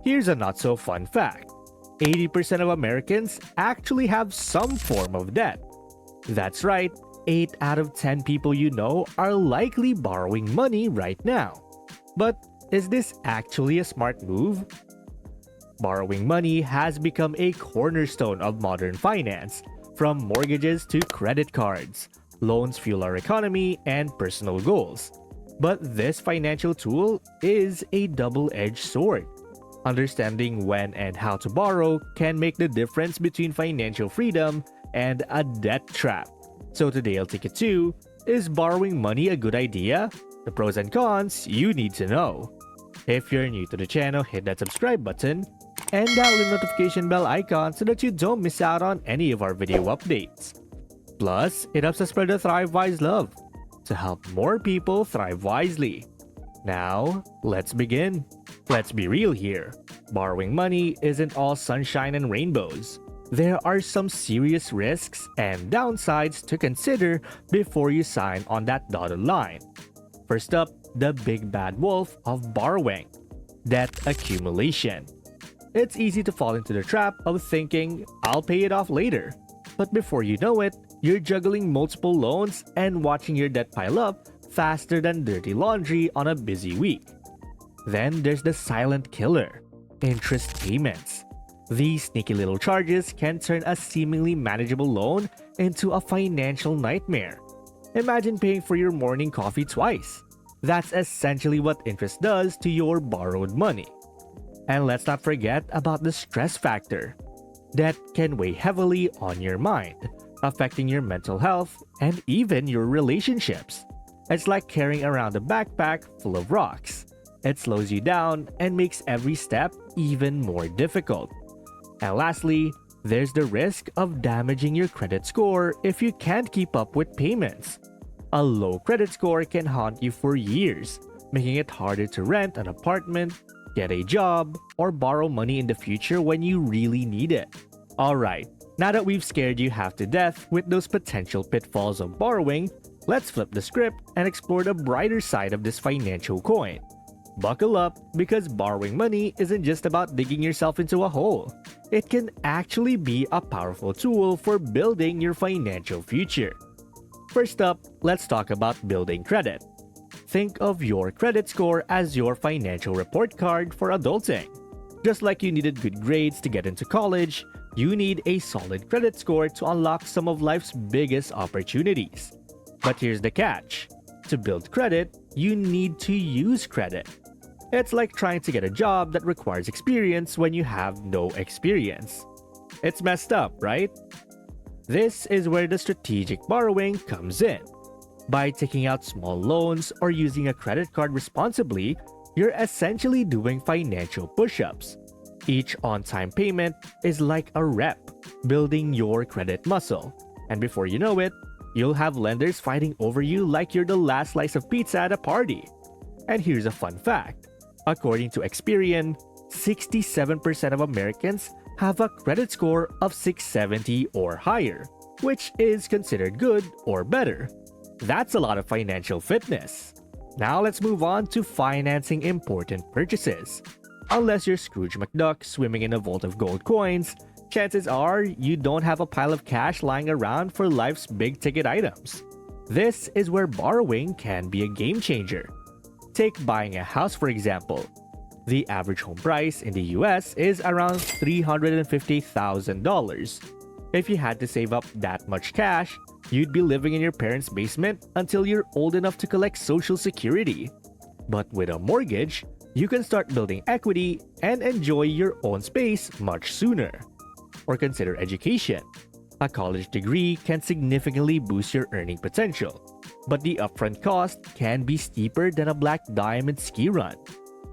Here's a not-so-fun fact. 80% of Americans actually have some form of debt. That's right, 8 out of 10 people you know are likely borrowing money right now. But is this actually a smart move? Borrowing money has become a cornerstone of modern finance, from mortgages to credit cards. Loans fuel our economy and personal goals. But this financial tool is a double-edged sword. Understanding when and how to borrow can make the difference between financial freedom and a debt trap. So today I'll take it to, is borrowing money a good idea? The pros and cons you need to know. If you're new to the channel, hit that subscribe button and that little notification bell icon so that you don't miss out on any of our video updates. Plus, it helps us spread the Thrive Wise love to help more people thrive wisely. Now, let's begin. Let's be real here. Borrowing money isn't all sunshine and rainbows. There are some serious risks and downsides to consider before you sign on that dotted line. First up, the big bad wolf of borrowing: debt accumulation. It's easy to fall into the trap of thinking, I'll pay it off later. But before you know it, you're juggling multiple loans and watching your debt pile up faster than dirty laundry on a busy week. Then there's the silent killer: interest payments. These sneaky little charges can turn a seemingly manageable loan into a financial nightmare. Imagine paying for your morning coffee twice. That's essentially what interest does to your borrowed money. And let's not forget about the stress factor. Debt can weigh heavily on your mind, affecting your mental health and even your relationships. It's like carrying around a backpack full of rocks. It slows you down and makes every step even more difficult. And lastly, there's the risk of damaging your credit score if you can't keep up with payments. A low credit score can haunt you for years, making it harder to rent an apartment, get a job, or borrow money in the future when you really need it. Alright, now that we've scared you half to death with those potential pitfalls of borrowing, let's flip the script and explore the brighter side of this financial coin. Buckle up, because borrowing money isn't just about digging yourself into a hole. It can actually be a powerful tool for building your financial future. First up, let's talk about building credit. Think of your credit score as your financial report card for adulting. Just like you needed good grades to get into college, you need a solid credit score to unlock some of life's biggest opportunities. But here's the catch. To build credit, you need to use credit. It's like trying to get a job that requires experience when you have no experience. It's messed up, right? This is where the strategic borrowing comes in. By taking out small loans or using a credit card responsibly, you're essentially doing financial push-ups. Each on-time payment is like a rep, building your credit muscle. And before you know it, you'll have lenders fighting over you like you're the last slice of pizza at a party. And here's a fun fact. According to Experian, 67% of Americans have a credit score of 670 or higher, which is considered good or better. That's a lot of financial fitness. Now let's move on to financing important purchases. Unless you're Scrooge McDuck swimming in a vault of gold coins, chances are you don't have a pile of cash lying around for life's big-ticket items. This is where borrowing can be a game changer. Take buying a house, for example. The average home price in the US is around $350,000. If you had to save up that much cash, you'd be living in your parents' basement until you're old enough to collect Social Security. But with a mortgage, you can start building equity and enjoy your own space much sooner. Or consider education. A college degree can significantly boost your earning potential, but the upfront cost can be steeper than a black diamond ski run.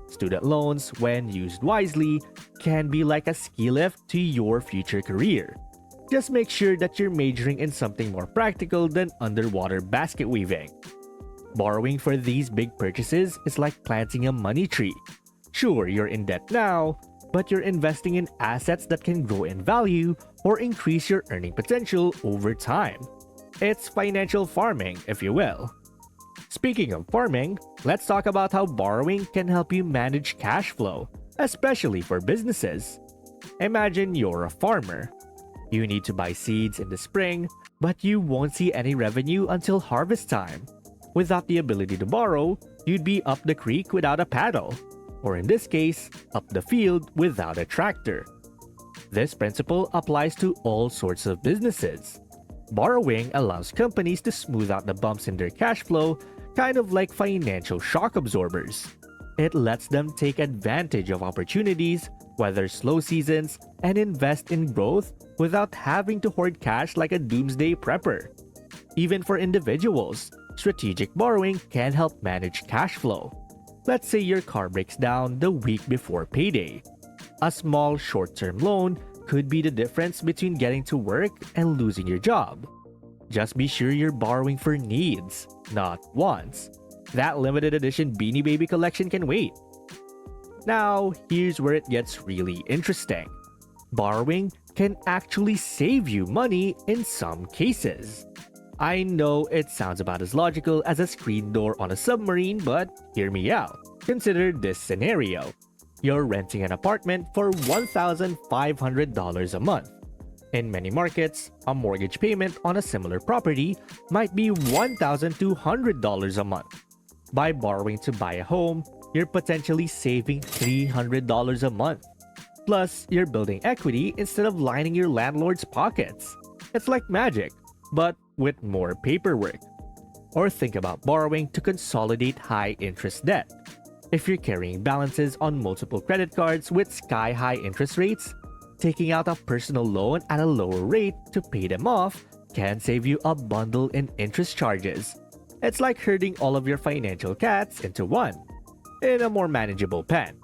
Student loans, when used wisely, can be like a ski lift to your future career. Just make sure that you're majoring in something more practical than underwater basket weaving. Borrowing for these big purchases is like planting a money tree. Sure, you're in debt now, but you're investing in assets that can grow in value or increase your earning potential over time. It's financial farming, if you will. Speaking of farming, let's talk about how borrowing can help you manage cash flow. especially for businesses. Imagine you're a farmer. You need to buy seeds in the spring, but you won't see any revenue until harvest time. Without the ability to borrow, you'd be up the creek without a paddle, or in this case, up the field without a tractor. This principle applies to all sorts of businesses. Borrowing allows companies to smooth out the bumps in their cash flow, kind of like financial shock absorbers. It lets them take advantage of opportunities, weather slow seasons, and invest in growth without having to hoard cash like a doomsday prepper. Even for individuals, strategic borrowing can help manage cash flow. Let's say your car breaks down the week before payday. A small short-term loan could be the difference between getting to work and losing your job. Just be sure you're borrowing for needs, not wants. That limited edition Beanie Baby collection can wait. Now, here's where it gets really interesting. Borrowing can actually save you money in some cases. I know it sounds about as logical as a screen door on a submarine, but hear me out. Consider this scenario. You're renting an apartment for $1,500 a month. In many markets, a mortgage payment on a similar property might be $1,200 a month. By borrowing to buy a home, you're potentially saving $300 a month. Plus, you're building equity instead of lining your landlord's pockets. It's like magic, but with more paperwork. Or think about borrowing to consolidate high-interest debt. If you're carrying balances on multiple credit cards with sky-high interest rates, taking out a personal loan at a lower rate to pay them off can save you a bundle in interest charges. It's like herding all of your financial cats into one, in a more manageable pen.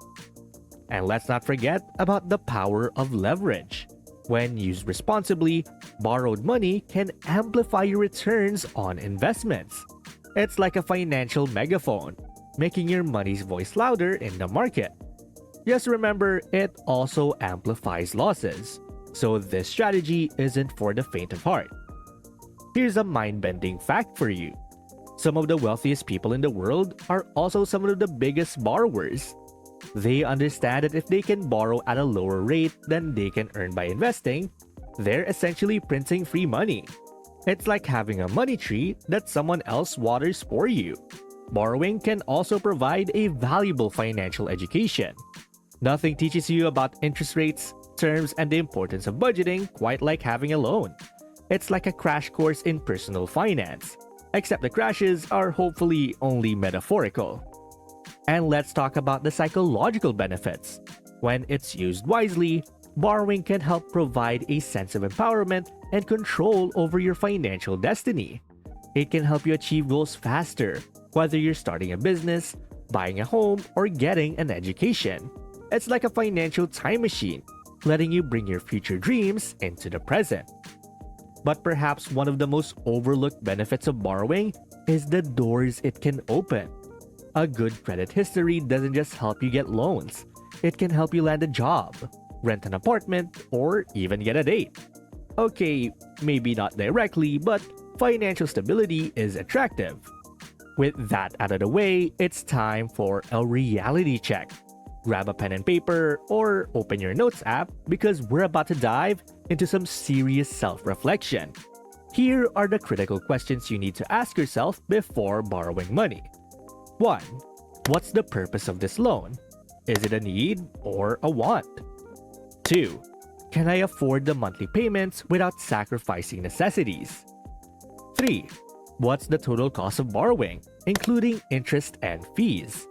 And let's not forget about the power of leverage. When used responsibly, borrowed money can amplify your returns on investments. It's like a financial megaphone, making your money's voice louder in the market. Just remember, it also amplifies losses. So this strategy isn't for the faint of heart. Here's a mind-bending fact for you. Some of the wealthiest people in the world are also some of the biggest borrowers. They understand that if they can borrow at a lower rate than they can earn by investing, they're essentially printing free money. It's like having a money tree that someone else waters for you. Borrowing can also provide a valuable financial education. Nothing teaches you about interest rates, terms, and the importance of budgeting quite like having a loan. It's like a crash course in personal finance, except the crashes are hopefully only metaphorical. And let's talk about the psychological benefits. When it's used wisely, borrowing can help provide a sense of empowerment and control over your financial destiny. It can help you achieve goals faster, whether you're starting a business, buying a home, or getting an education. It's like a financial time machine, letting you bring your future dreams into the present. But perhaps one of the most overlooked benefits of borrowing is the doors it can open. A good credit history doesn't just help you get loans. It can help you land a job, rent an apartment, or even get a date. Okay, maybe not directly, but financial stability is attractive. With that out of the way, it's time for a reality check. Grab a pen and paper or open your notes app because we're about to dive into some serious self-reflection. Here are the critical questions you need to ask yourself before borrowing money. 1. What's the purpose of this loan? Is it a need or a want? 2. Can I afford the monthly payments without sacrificing necessities? 3. What's the total cost of borrowing, including interest and fees?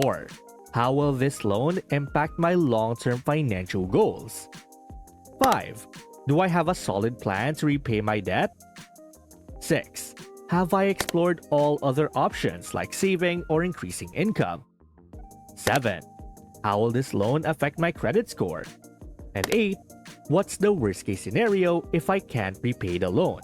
4. How will this loan impact my long-term financial goals? 5. Do I have a solid plan to repay my debt? 6. Have I explored all other options like saving or increasing income? 7. How will this loan affect my credit score? And 8. What's the worst-case scenario if I can't repay the loan?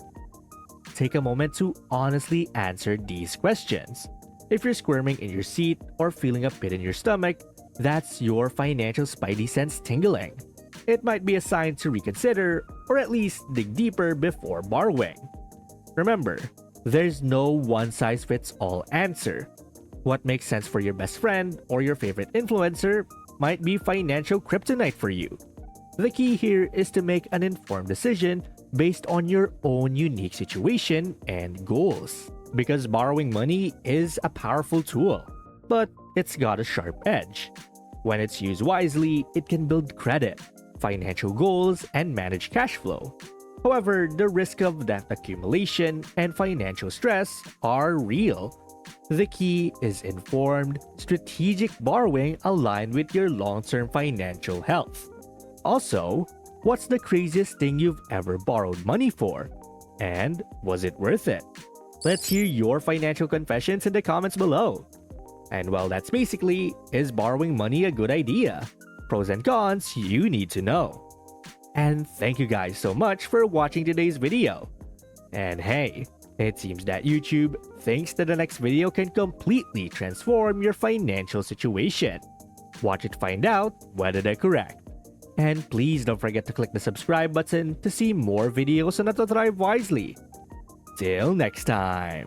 Take a moment to honestly answer these questions. If you're squirming in your seat or feeling a pit in your stomach, that's your financial spidey sense tingling. It might be a sign to reconsider or at least dig deeper before borrowing. Remember, there's no one-size-fits-all answer. What makes sense for your best friend or your favorite influencer might be financial kryptonite for you. The key here is to make an informed decision based on your own unique situation and goals. Because borrowing money is a powerful tool, but it's got a sharp edge. When it's used wisely, it can build credit, financial goals, and manage cash flow. However, the risk of debt accumulation and financial stress are real. The key is informed, strategic borrowing aligned with your long-term financial health. Also, what's the craziest thing you've ever borrowed money for? And was it worth it? Let's hear your financial confessions in the comments below. And well, that's basically, is borrowing money a good idea? Pros and cons you need to know. And thank you guys so much for watching today's video. And hey, it seems that YouTube thinks that the next video can completely transform your financial situation. Watch it find out whether they're correct. And please don't forget to click the subscribe button to see more videos on how to thrive wisely. Till next time.